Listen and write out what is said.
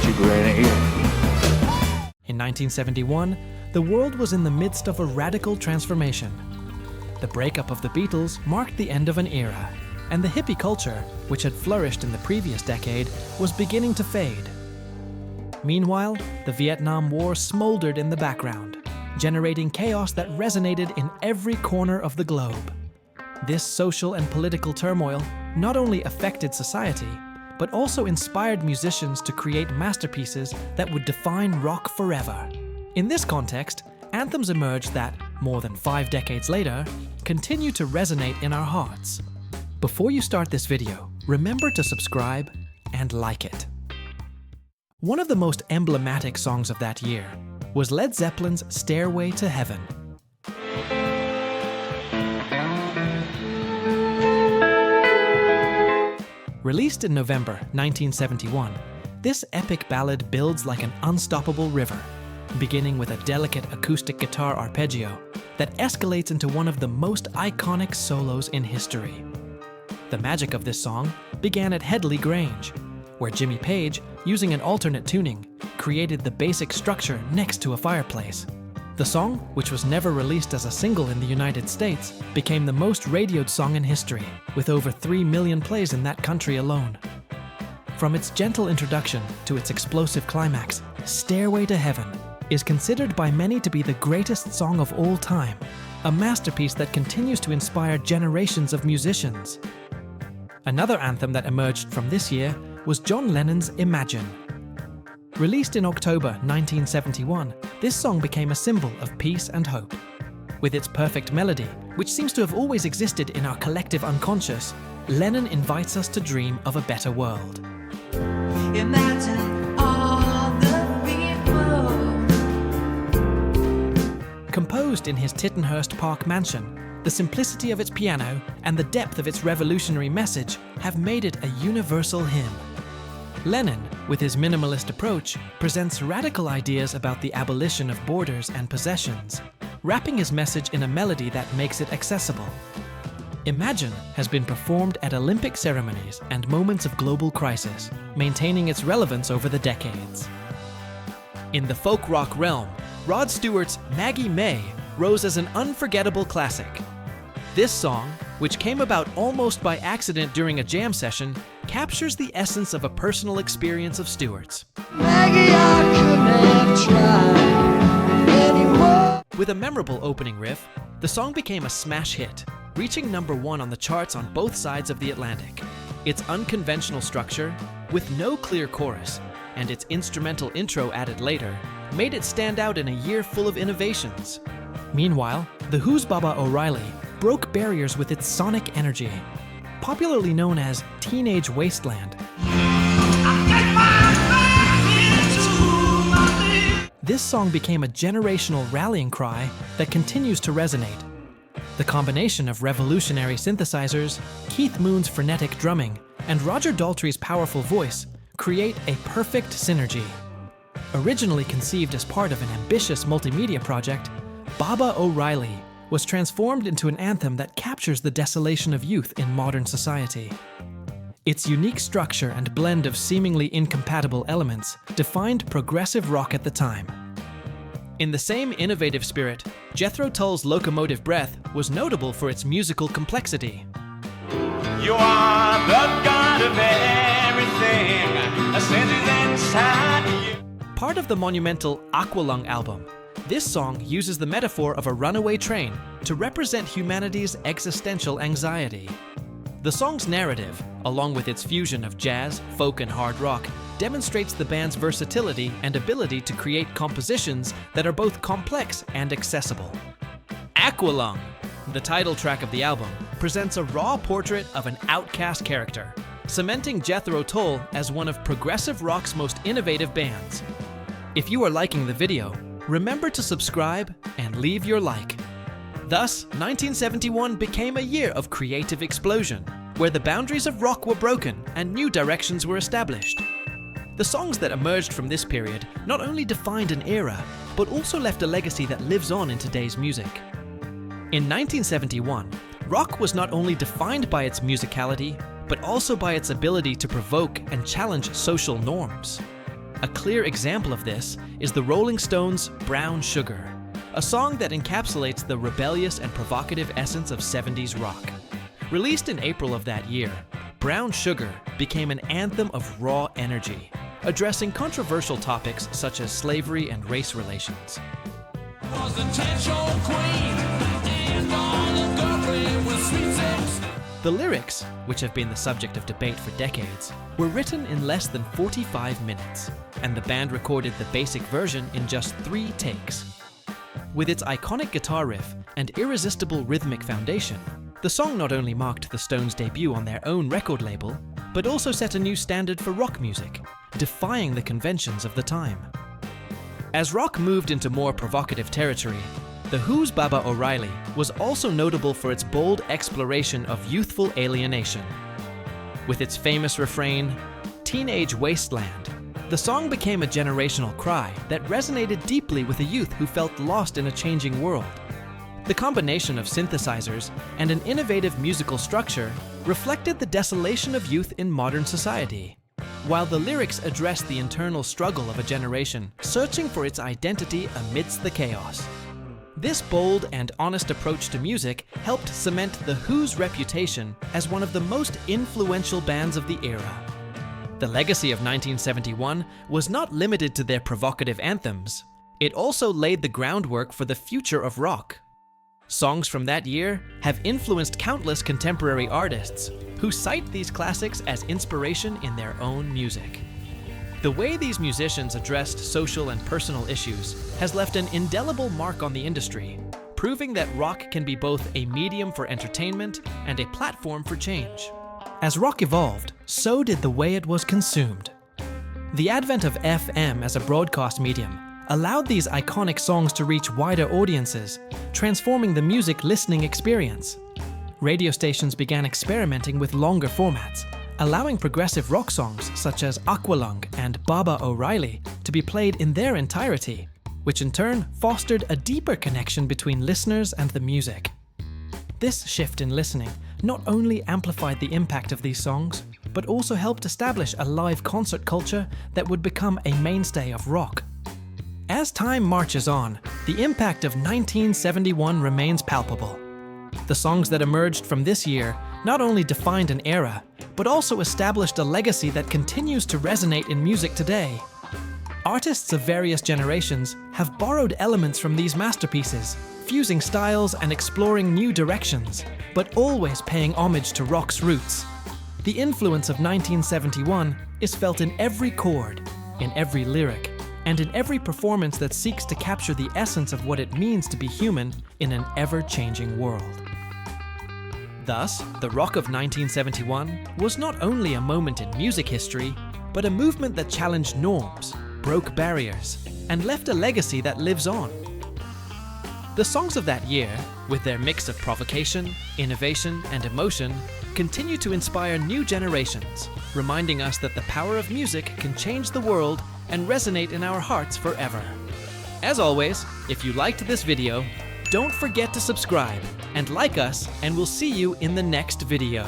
you, Granny. In 1971, the world was in the midst of a radical transformation. The breakup of the Beatles marked the end of an era, and the hippie culture, which had flourished in the previous decade, was beginning to fade. Meanwhile, the Vietnam War smoldered in the background, generating chaos that resonated in every corner of the globe. This social and political turmoil not only affected society, but also inspired musicians to create masterpieces that would define rock forever. In this context, anthems emerged that, more than 5 decades later, continue to resonate in our hearts. Before you start this video, remember to subscribe and like it. One of the most emblematic songs of that year was Led Zeppelin's Stairway to Heaven. Released in November 1971, this epic ballad builds like an unstoppable river, beginning with a delicate acoustic guitar arpeggio that escalates into one of the most iconic solos in history. The magic of this song began at Headley Grange, where Jimmy Page, using an alternate tuning, created the basic structure next to a fireplace. The song, which was never released as a single in the United States, became the most radioed song in history, with over 3 million plays in that country alone. From its gentle introduction to its explosive climax, Stairway to Heaven is considered by many to be the greatest song of all time, a masterpiece that continues to inspire generations of musicians. Another anthem that emerged from this year was John Lennon's Imagine. Released in October 1971, this song became a symbol of peace and hope. With its perfect melody, which seems to have always existed in our collective unconscious, Lennon invites us to dream of a better world. Imagine all the people. Composed in his Tittenhurst Park mansion, the simplicity of its piano and the depth of its revolutionary message have made it a universal hymn. Lennon, with his minimalist approach, presents radical ideas about the abolition of borders and possessions, wrapping his message in a melody that makes it accessible. Imagine has been performed at Olympic ceremonies and moments of global crisis, maintaining its relevance over the decades. In the folk rock realm, Rod Stewart's Maggie May rose as an unforgettable classic. This song, which came about almost by accident during a jam session, captures the essence of a personal experience of Stewart's. Maggie, I couldn't try anymore. With a memorable opening riff, the song became a smash hit, reaching #1 on the charts on both sides of the Atlantic. Its unconventional structure, with no clear chorus, and its instrumental intro added later, made it stand out in a year full of innovations. Meanwhile, The Who's Baba O'Reilly broke barriers with its sonic energy. Popularly known as Teenage Wasteland, this song became a generational rallying cry that continues to resonate. The combination of revolutionary synthesizers, Keith Moon's frenetic drumming, and Roger Daltrey's powerful voice create a perfect synergy. Originally conceived as part of an ambitious multimedia project, Baba O'Reilly was transformed into an anthem that captures the desolation of youth in modern society. Its unique structure and blend of seemingly incompatible elements defined progressive rock at the time. In the same innovative spirit, Jethro Tull's Locomotive Breath was notable for its musical complexity. You are the God of everything, ascended inside you. Part of the monumental Aqualung album, this song uses the metaphor of a runaway train to represent humanity's existential anxiety. The song's narrative, along with its fusion of jazz, folk, and hard rock, demonstrates the band's versatility and ability to create compositions that are both complex and accessible. Aqualung, the title track of the album, presents a raw portrait of an outcast character, cementing Jethro Tull as one of progressive rock's most innovative bands. If you are liking the video, remember to subscribe and leave your like. Thus, 1971 became a year of creative explosion, where the boundaries of rock were broken and new directions were established. The songs that emerged from this period not only defined an era, but also left a legacy that lives on in today's music. In 1971, rock was not only defined by its musicality, but also by its ability to provoke and challenge social norms. A clear example of this is the Rolling Stones' Brown Sugar, a song that encapsulates the rebellious and provocative essence of 70s rock. Released in April of that year, Brown Sugar became an anthem of raw energy, addressing controversial topics such as slavery and race relations. The lyrics, which have been the subject of debate for decades, were written in less than 45 minutes, and the band recorded the basic version in just 3 takes. With its iconic guitar riff and irresistible rhythmic foundation, the song not only marked the Stones' debut on their own record label, but also set a new standard for rock music, defying the conventions of the time. As rock moved into more provocative territory, The Who's Baba O'Reilly was also notable for its bold exploration of youthful alienation. With its famous refrain, "Teenage Wasteland," the song became a generational cry that resonated deeply with a youth who felt lost in a changing world. The combination of synthesizers and an innovative musical structure reflected the desolation of youth in modern society, while the lyrics addressed the internal struggle of a generation searching for its identity amidst the chaos. This bold and honest approach to music helped cement The Who's reputation as one of the most influential bands of the era. The legacy of 1971 was not limited to their provocative anthems. It also laid the groundwork for the future of rock. Songs from that year have influenced countless contemporary artists who cite these classics as inspiration in their own music. The way these musicians addressed social and personal issues has left an indelible mark on the industry, proving that rock can be both a medium for entertainment and a platform for change. As rock evolved, so did the way it was consumed. The advent of FM as a broadcast medium allowed these iconic songs to reach wider audiences, transforming the music listening experience. Radio stations began experimenting with longer formats, allowing progressive rock songs such as Aqualung and Baba O'Reilly to be played in their entirety, which in turn fostered a deeper connection between listeners and the music. This shift in listening not only amplified the impact of these songs, but also helped establish a live concert culture that would become a mainstay of rock. As time marches on, the impact of 1971 remains palpable. The songs that emerged from this year not only defined an era, but also established a legacy that continues to resonate in music today. Artists of various generations have borrowed elements from these masterpieces, fusing styles and exploring new directions, but always paying homage to rock's roots. The influence of 1971 is felt in every chord, in every lyric, and in every performance that seeks to capture the essence of what it means to be human in an ever-changing world. Thus, the rock of 1971 was not only a moment in music history, but a movement that challenged norms, broke barriers, and left a legacy that lives on. The songs of that year, with their mix of provocation, innovation, and emotion, continue to inspire new generations, reminding us that the power of music can change the world and resonate in our hearts forever. As always, if you liked this video, don't forget to subscribe and like us, and we'll see you in the next video.